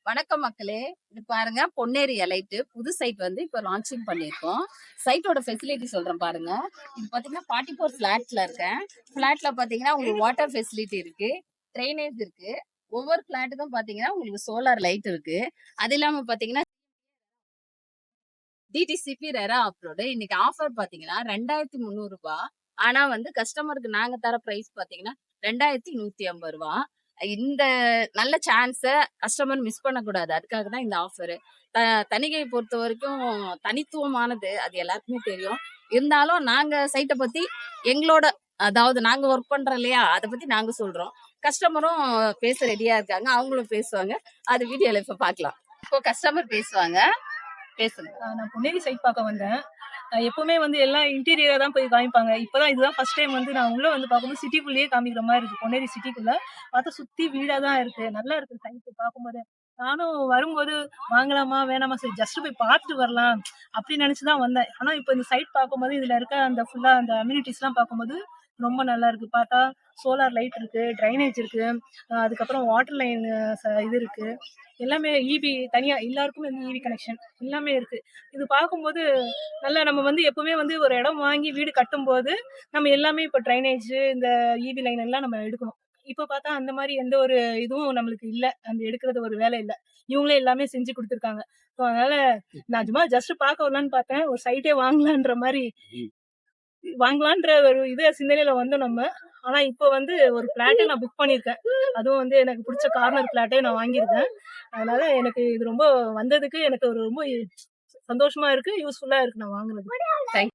வணக்கம் மக்களே. இது பாருங்க பொன்னேரி எலைட் புது சைட் வந்து இப்போ லான்ச்சிங் பண்ணியிருக்கோம். சைட்டோட ஃபெசிலிட்டி சொல்றேன் பாருங்க. இது பாத்தீங்கன்னா 44 ஃபிளாட்ல இருக்கேன். ஃபிளாட்ல பாத்தீங்கன்னா உங்களுக்கு வாட்டர் ஃபெசிலிட்டி இருக்கு, ட்ரைனேஜ் இருக்கு. ஒவ்வொரு ஃபிளாட்டுக்கும் பாத்தீங்கன்னா உங்களுக்கு சோலார் லைட் இருக்கு. அது இல்லாம பாத்தீங்கன்னா டிடிசிபி ரெரா அப்ரோடு இன்னைக்கு ஆஃபர் பாத்தீங்கன்னா 2300 ரூபாய். ஆனா வந்து கஸ்டமருக்கு நாங்க தர பிரைஸ் பாத்தீங்கன்னா 2150 ரூபாய். இந்த நல்ல சான்ஸ கஸ்டமர் மிஸ் பண்ணக்கூடாது. அதுக்காக தான் இந்த ஆஃபர். தணிகையை பொறுத்த வரைக்கும் தனித்துவமானது. அது எல்லாருக்குமே தெரியும். இருந்தாலும் நாங்க சைட்ட பத்தி எங்களோட அதாவது நாங்க ஒர்க் பண்றோம் இல்லையா? அத பத்தி நாங்க சொல்றோம். கஸ்டமரும் பேச ரெடியா இருக்காங்க. அவங்களும் பேசுவாங்க. அது வீடியோல இப்ப பார்க்கலாம். இப்போ கஸ்டமர் பேசுவாங்க. பேசுங்க. நான் பொன்னேரி சைட் பார்க்க வந்தேன். எப்பவுமே வந்து எல்லாம் இன்டீரியரா தான் போய் காமிப்பாங்க. இப்பதான் இதுதான் ஃபர்ஸ்ட் டைம் வந்து நான் உள்ள வந்து பார்க்கும்போது சிட்டிக்குள்ளேயே காமிக்கிற மாதிரி இருக்கு. பொன்னேரி சிட்டிக்குள்ள பார்த்தா சுத்தி வீடா தான் இருக்கு. நல்லா இருக்கு சைட் பார்க்கும்போது. நானும் வரும்போது வாங்கலாமா வேணாமா சரி ஜஸ்ட் போய் பார்த்துட்டு வரலாம் அப்படின்னு நினைச்சுதான் வந்தேன். ஆனா இப்போ இந்த சைட் பார்க்கும்போது இதுல இருக்க அந்த ஃபுல்லா அந்த அம்யூனிட்டிஸ் எல்லாம் பார்க்கும்போது ரொம்ப நல்லா இருக்கு. பார்த்தா சோலார் லைட் இருக்கு, ட்ரைனேஜ் இருக்கு, அதுக்கப்புறம் வாட்டர் லைன் இது இருக்கு. எல்லாமே இபி தனியா எல்லாருக்குமே வந்து இபி கனெக்ஷன் எல்லாமே இருக்கு. இது பார்க்கும்போது நல்லா நம்ம வந்து எப்பவுமே வந்து ஒரு இடம் வாங்கி வீடு கட்டும்போது நம்ம எல்லாமே இப்போ ட்ரைனேஜ் இந்த இபி லைன் எல்லாம் நம்ம எடுக்கணும். இப்போ பார்த்தா அந்த மாதிரி எந்த ஒரு இதுவும் நம்மளுக்கு இல்ல. அந்த எடுக்கிறது ஒரு வேலை இல்ல. இவங்களே எல்லாமே செஞ்சு குடுத்துருக்காங்க. ஸோ அதனால நான் சும்மா ஜஸ்ட் பார்க்க வரலான்னு பார்த்தேன். ஒரு சைட்டே வாங்கலான்ற ஒரு சிந்தனையில வந்தோம் நம்ம. ஆனா இப்போ வந்து ஒரு பிளாட்டே நான் புக் பண்ணியிருக்கேன். அதுவும் வந்து எனக்கு பிடிச்ச கார்னர் பிளாட்டே நான் வாங்கியிருக்கேன். அதனால எனக்கு இது ரொம்ப வந்ததுக்கு எனக்கு ஒரு ரொம்ப சந்தோஷமா இருக்கு. யூஸ்ஃபுல்லா இருக்கு நான் வாங்குனது. தேங்க்